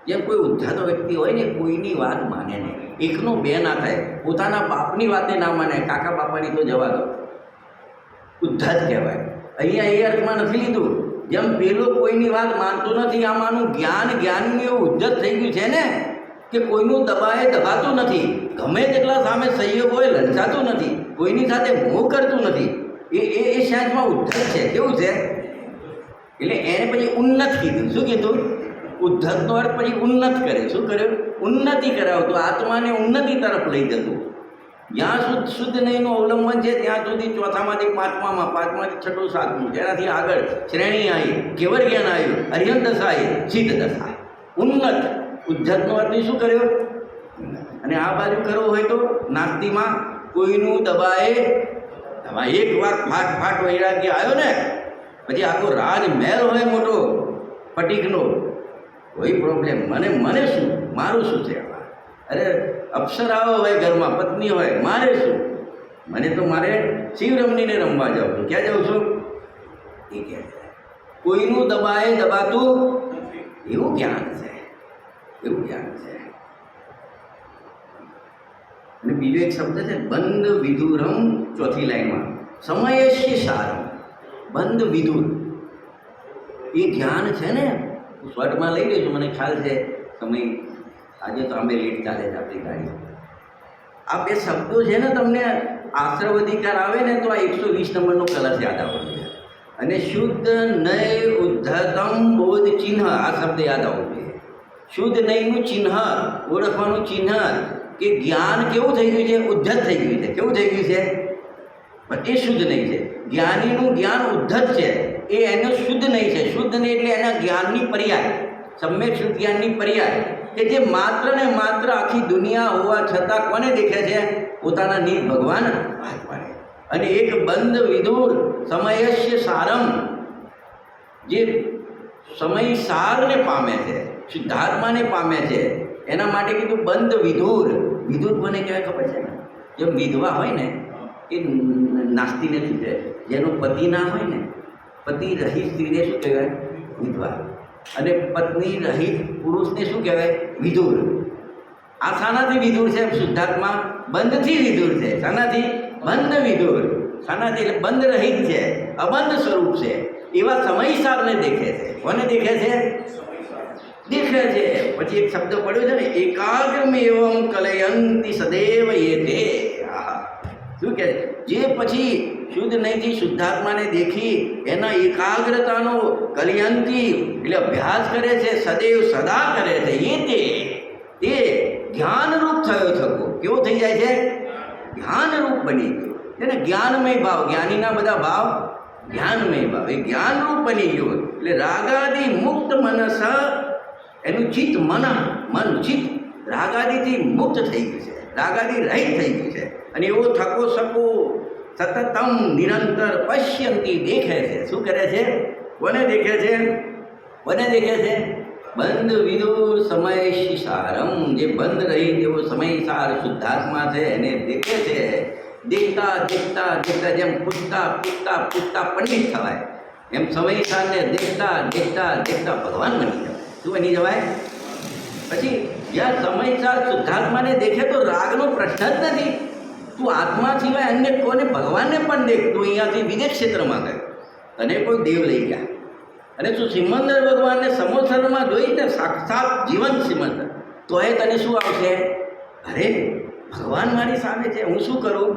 જેમ કોઈ ઉદ્ધત વ્યક્તિ હોય ને, કોઈની વાત માને નહીં, એકનો બે ના થાય, પોતાના બાપની વાતે ના માને, કાકા બાપાની તો જવા દો, ઉદ્ધત કહેવાય. અહીંયા એ અર્થમાં નથી લીધું જેમ પેલો કોઈની વાત માનતો નથી. આમાંનું જ્ઞાનનું એવું ઉદ્ધત થઈ ગયું છે ને કે કોઈનું દબાતું નથી, ગમે તેટલા સામે સહયોગ હોય લલચાતું નથી, કોઈની સાથે મોહ કરતું નથી. એ શાંતમાં ઉદ્ધત છે. કેવું છે? એટલે એને પછી ઉન્નત કીધું. શું કીધું? ઉદ્ધતનો અર્થ પછી ઉન્નત કરે. શું કર્યું? ઉન્નતિ કરાવતું, આત્માને ઉન્નતિ તરફ લઈ જતું. જ્યાં શુદ્ધ નહીંનું અવલંબન છે ત્યાં સુધી ચોથામાંથી પાંચમાથી છઠ્ઠું સાતમું, જેનાથી આગળ શ્રેણી આવી, કેવળ જ્ઞાન આવ્યું, અર્યંત દશા આવી, સિદ્ધ દશા. ઉન્નત. ઉદ્ધતનો અર્થ શું કર્યો? અને આ બાજુ કરવો હોય તો નાસ્તિમાં કોઈનું દબાય એક વાર ફાટ વૈરાગ્ય આવ્યો ને પછી આખો રાજમહેલ હોય મોટો ફટીકનો, કોઈ પ્રોબ્લેમ, મને શું, મારું શું છે? અરે અપ્સરાઓ હોય ઘરમાં, પત્ની હોય, મારે શું? મારે શિવરમણીને રમવા જાઉં છું. ક્યાં જાઉં છું? એ કહે છે કોઈનું દબાતું એવું જ્ઞાન છે, એવું જ્ઞાન છે. અને બીજો એક શબ્દ છે બંધ વિધુરમ, ચોથી લાઈનમાં, સમયસ્ય સારમ. બંધ વિધુર એ જ્ઞાન છે ને, સ્વર્ગમાં લઈ લેજો, મને ખ્યાલ છે સમય આજે તો અમે લેટ ચાલે છે આપણી ગાડી. આ બે શબ્દો છે ને, તમને આશ્રવ અધિકાર આવે ને તો આ 120 નંબરનો કલશ યાદ આવવો જોઈએ. અને શુદ્ધ નય ઉદ્ધતમ બોધ ચિહ્ન, આ શબ્દ યાદ આવવું જોઈએ. શુદ્ધ નયનું ચિહ્ન, ઓળખવાનું ચિહ્ન કે જ્ઞાન કેવું થઈ ગયું છે? ઉદ્ધત થઈ ગયું છે. કેવું થઈ ગયું છે? પણ એ શુદ્ધ નહીં છે. જ્ઞાનીનું જ્ઞાન ઉદ્ધત છે, એ એનું શુદ્ધ નહીં છે. શુદ્ધ નહીં એટલે એના જ્ઞાનની પર્યાય, સમ્યક શુદ્ધ જ્ઞાનની પર્યાય, કે જે માત્ર ને માત્ર આખી દુનિયા હોવા છતાં કોને દેખે છે? પોતાના નિજ ભગવાન આત્માને. અને એક બંધ વિદુર સમયસ્ય સારમ, જે સમય સારને પામે છે, શુદ્ધાત્માને પામે છે, એના માટે કીધું બંધ વિધુર. વિધુર કોને કહેવાય ખબર છે ને? જેમ વિધવા હોય ને એ નાસ્તી નથી છે, જેનો પતિ ના હોય ને, પતિ રહિત સ્ત્રીને શું કહેવાય? વિધવા. અને પત્ની રહિત પુરુષને શું કહેવાય? વિધુર. આ શાનાથી વિધુર છે? શુદ્ધાત્મા બંધથી વિધુર છે. શાનાથી? બંધ વિધુર. શાનાથી? એટલે બંધ રહિત છે, અબંધ સ્વરૂપ છે. એવા સમયસારને દેખે છે. કોને દેખે છે? દેખે છે. પછી એક શબ્દ પડ્યો છે ને, એકાગ્રમેવમ કલયંતિ સદૈવ એતે. શું કહે? જે પછી શુદ્ધ નહીંથી શુદ્ધાત્માને દેખી એના એકાગ્રતાનો કલયંતિ એટલે અભ્યાસ કરે છે, સદૈવ સદા કરે છે. એ જ્ઞાનરૂપ થયો થકો. કેવો થઈ જાય છે? જ્ઞાનરૂપ બની ગયો. એને જ્ઞાનમય ભાવ, જ્ઞાનીના બધા ભાવ જ્ઞાનમય ભાવ, એ જ્ઞાનરૂપ બની ગયો. એટલે રાગાદી મુક્ત મનસ, એનું ચિત્ત, મન ચિત્ત રાગાદીથી મુક્ત થઈ ગયું છે. રાગાદી રહિત થઈ ગયું છે. અને એવો થકો સકો સતતમ નિરંતર પશ્યંતી દેખે છે. શું કરે છે? કોને દેખે છે? કોને દેખે છે? બંધ વિદુર સમય શિશારમ, જે બંધ રહી તેવો સમયસાર શુદ્ધાત્મા છે એને દેખે છે. દેખતા દેખતા દેખતા, જેમ પૂછતા પૂછતા પૂછતા પંડિત થવાય એમ સમયસારને દેખતા દેખતા દેખતા ભગવાન બની જવાય. શું બની જવાય? પછી જ્યાં સમયસાર શુદ્ધાત્માને દેખે તો રાગનો પ્રશ્ન જ નથી. તું આત્મા સિવાય અન્ય કોને, ભગવાનને પણ દેખ. તું અહીંયાથી વિદેશ ક્ષેત્રમાં ગયો અને કોઈ દેવ લઈ ગયા અને તું સિમંદર ભગવાનને સમોસરમાં જોઈને સાક્ષાત જીવન સિમંદર, તો એ તને શું આવશે? અરે ભગવાન મારી સામે છે, હું શું કરું?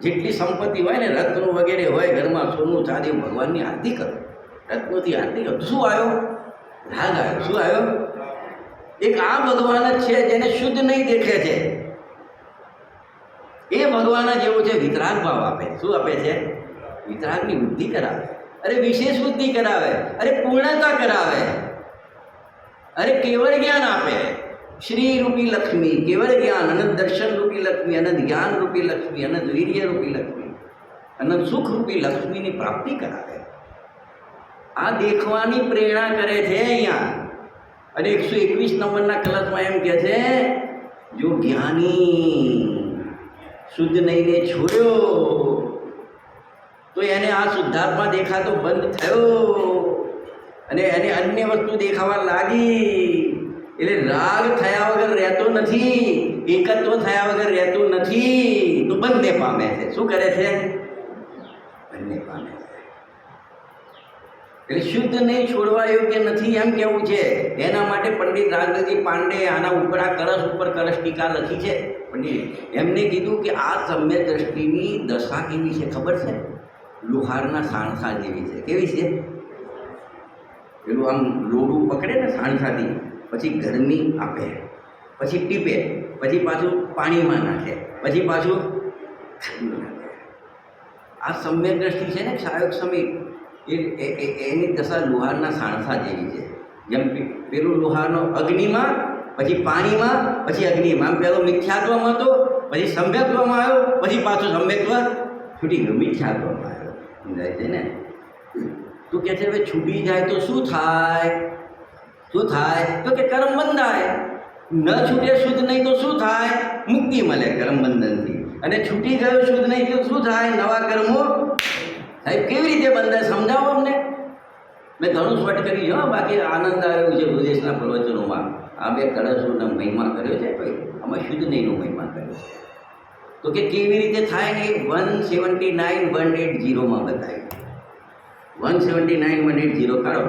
જેટલી સંપત્તિ હોય ને, રત્નો વગેરે હોય ઘરમાં, સોનું ચાંદી, ભગવાનની આરતી કરો, રત્નોથી આરતી કરો. શું આવ્યો? રાગ આવ્યો. શું આવ્યો? એક આ ભગવાન જ છે જેને શુદ્ધ નહીં દેખે છે. એ ભગવાન જ એવો છે, વિતરાગ ભાવ આપે. શું આપે છે? વિતરાગની બુદ્ધિ કરાવે. અરે વિશેષ બુદ્ધિ કરાવે. અરે પૂર્ણતા કરાવે. અરે કેવળ જ્ઞાન આપે. શ્રી રૂપી લક્ષ્મી, કેવળ જ્ઞાન, અનંત દર્શન રૂપી લક્ષ્મી, અનંત જ્ઞાન રૂપી લક્ષ્મી, અનંત વીર્ય રૂપી લક્ષ્મી, અનંત સુખ રૂપી લક્ષ્મીની પ્રાપ્તિ કરાવે. આ દેખવાની પ્રેરણા કરે છે અહીંયા. અને 121 નંબરના કલશમાં એમ કહે છે, જો જ્ઞાની શુદ્ધ નહીંને છોડ્યો તો એને આ શુદ્ધાત્મા દેખાતો બંધ થયો અને એને અન્ય વસ્તુ દેખાવા લાગી. એટલે રાગ થયા વગર રહેતો નથી, એકત્વ થયા વગર રહેતો નથી, તો બંને પામે છે. શું કરે છે? બંને પામે છે. એટલે શુદ્ધ નહીં છોડવા યોગ્ય નથી એમ કેવું છે. એના માટે પંડિત રાજનજી પાંડે આના ઉપરા કળશ ઉપર કળશ ટીકા લખી છે. પંડિત એમને કીધું કે આ સમ્યક દ્રષ્ટિની દશા કેવી છે ખબર છે? લુહારના સાણસા જેવી છે. કેવી છે? પેલું આમ લોડું પકડે ને સાણસાથી, પછી ગરમી આપે, પછી ટીપે, પછી પાછું પાણીમાં નાખે, પછી પાછું ઠંડુ નાખે. આ સમ્યક દ્રષ્ટિ છે ને, સાયોગ સમીપ, એની દશા લુહારના સાણસા જેવી છે. જેમ પેલું લુહારનો અગ્નિમાં, પછી પાણીમાં, પછી અગ્નિમાં. આમ પેલો મિથ્યાત્વમાં હતો, પછી સમ્યક્ત્વમાં આવ્યો, પછી પાછું સમ્યક્ત્વ છૂટી ગયું, મિથ્યાત્વમાં આવ્યો. સમજાય છે ને? તું કહે છે હવે છૂટી જાય તો શું થાય? શું થાય? તો કે કર્મ બંધાય. ન છૂટે શુદ્ધ નહીં તો શું થાય? મુક્તિ મળે કર્મ બંધનથી. અને છૂટી ગયો શુદ્ધ નહીં તો શું થાય? નવા કર્મો. સાહેબ કેવી રીતે બંધાય સમજાવો અમને. મેં ઘણું સ્પષ્ટ કરી હા, બાકી આનંદ આવ્યો છે ભૂદેશના પ્રવચનોમાં. આ બે કળશોનો મહિમા કર્યો છે, ભાઈ આમાં શુદ્ધ નહીંનો મહિમા કર્યો છે. તો કે કેવી રીતે થાય ને? 179,180માં બતાવ્યું. 179,180 કાઢો.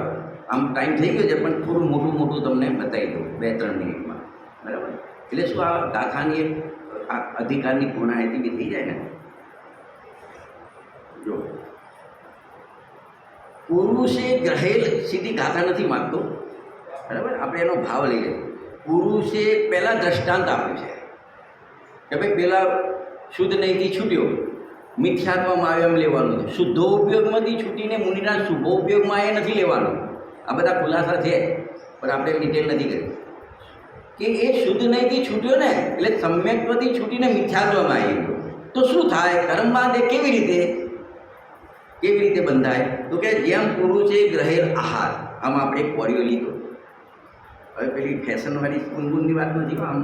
આમ ટાઈમ થઈ ગયો છે પણ થોડું મોટું તમને બતાવી દઉં 2-3 મિનિટમાં. બરાબર? એટલે શું આ ગાથાની એક અધિકારની પૂર્ણાહતિ બી થઈ જાય ને. જો પુરુષે ગ્રહેલ, સીધી ગાથા નથી માગતો, બરાબર? આપણે એનો ભાવ લઈએ. પુરુષે પહેલાં દ્રષ્ટાંત આપ્યું છે કે ભાઈ પેલા શુદ્ધ નહીંથી છૂટ્યો, મિથ્યાત્વમાં આવ્યો એમ લેવાનું છે. શુદ્ધો ઉપયોગમાંથી છૂટીને મુનિના શુભો ઉપયોગમાં એ નથી લેવાનું. આ બધા ખુલાસા છે પણ આપણે ડિટેલ નથી કરી કે એ શુદ્ધ નહીંથી છૂટ્યો ને, એટલે સમ્યક્ત્વથી છૂટીને મિથ્યાત્વમાં આવી ગયો તો શું થાય? કર્મ બાંધે. કેવી રીતે બંધાય? તો કે જેમ પુરુષે ગ્રહેલ આહાર, આમાં આપણે એક કોળિયો લીધો. હવે પેલી ફેશનવાળી સ્પૂનની વાત નથી આમ,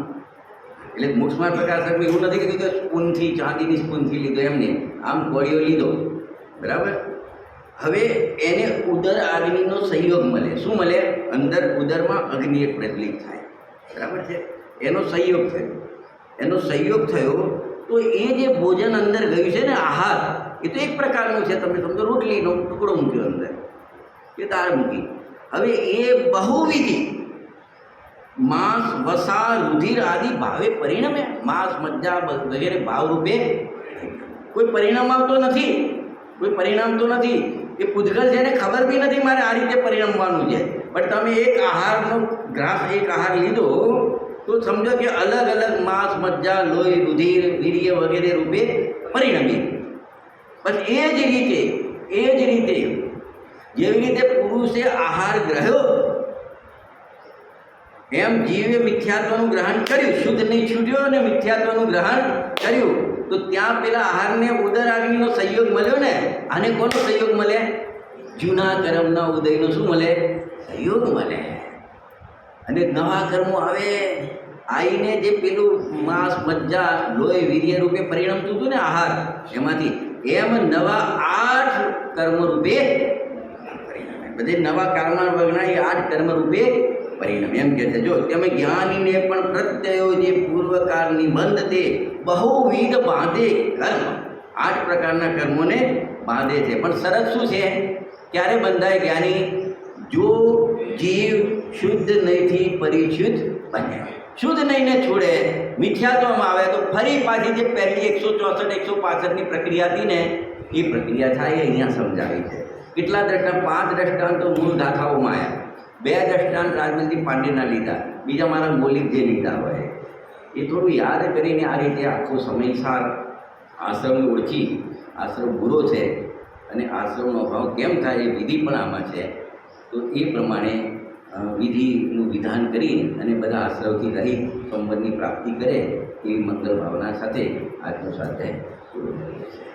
એટલે મોક્ષમાર પ્રકાશ એવું નથી કીધું કે સ્પૂનથી, ચાંદીની સ્પૂનથી લીધો, એમને આમ કોળિયો લીધો, બરાબર? હવે એને ઉદર અગ્નિનો સંયોગ મળે. શું મળે? અંદર ઉદરમાં અગ્નિ એક પ્રજ્વલિત થાય, બરાબર છે? એનો સંયોગ થયો તો એ જે ભોજન અંદર ગયું છે ને, આહાર, એ તો એક પ્રકારનું છે. તમે સમજો રોટલીનો ટુકડો મૂક્યો અંદર, એ દાળ મૂકી. હવે એ બહુવિધિ માંસ, વસા, રુધિર આદિ ભાવે પરિણમે. માંસ, મજ્જા વગેરે ભાવરૂપે કોઈ પરિણામ આવતો નથી. એ પૂતગલ છે એને ખબર બી નથી મારે આ રીતે પરિણમવાનું છે. પણ તમે એક આહારનો ગ્રાસ, એક આહાર લીધો તો સમજો કે અલગ અલગ માંસ, મજ્જા, લોહી, રુધિર, વીર્ય વગેરે રૂપે પરિણમી. પછી એ જ રીતે જેવી રીતે પુરુષે આહાર ગ્રહ્યો એમ જીવે મિથ્યાત્વનું ગ્રહણ કર્યું, શુદ્ધ નહીં છૂટ્યો અને મિથ્યાત્વનું ગ્રહણ કર્યું, તો ત્યાં પેલા આહારને ઉદર અગ્નિનો સહયોગ મળ્યો ને. આને કોનો સહયોગ મળે? જૂના કર્મના ઉદયનો શું મળે? સહયોગ મળે. અને નવા કર્મો આવે, આવીને જે પેલું માંસ મજ્જા લોહી વીર્ય રૂપે પરિણમતું હતું ને આહાર, એમાંથી એમ નવા 8 કર્મ રૂપે પરિણમે. બધે નવા કાળમાં વગણા એ 8 કર્મ રૂપે પરિણમે. એમ કહે છે, જો તમે જ્ઞાનીને પણ પ્રત્યયો જે પૂર્વકાળની બંધ તે બહુવિધ બાંધે કર્મ. 8 પ્રકારના કર્મોને બાંધે છે. પણ શરત શું છે? ક્યારે બંધાય જ્ઞાની? જો જીવ શુદ્ધ નહીંથી પરિશુદ્ધ બને, શુદ્ધ નહીં ને છોડે, મિથ્યાત્વમાં આવે તો ફરી પાછી જે પહેલી 164 165ની પ્રક્રિયા હતી ને, એ પ્રક્રિયા થાય. અહીંયા સમજાવી છે. કેટલા દ્રષ્ટાંત? 5 દ્રષ્ટાંતો મૂળ ગાથાઓમાં આવ્યા. 2 દ્રષ્ટાંત રાજમંત્રી પાંડેના લીધા, બીજા મારા મૌલિક જે લીધા હોય એ થોડું યાદ કરીને આ રીતે આખો સમયસાર આશ્રમને ઓળખી, આશ્રમ બુરો છે અને આશ્રમનો અભાવ કેમ થાય એ વિધિ પણ આમાં છે. તો એ પ્રમાણે વિધિનું વિધાન કરી અને બધા આશ્રવથી રહી સંબંધની પ્રાપ્તિ કરે એવી મંગલ ભાવના સાથે આજનો સ્વાધ્યાય પૂરો કરીએ છીએ.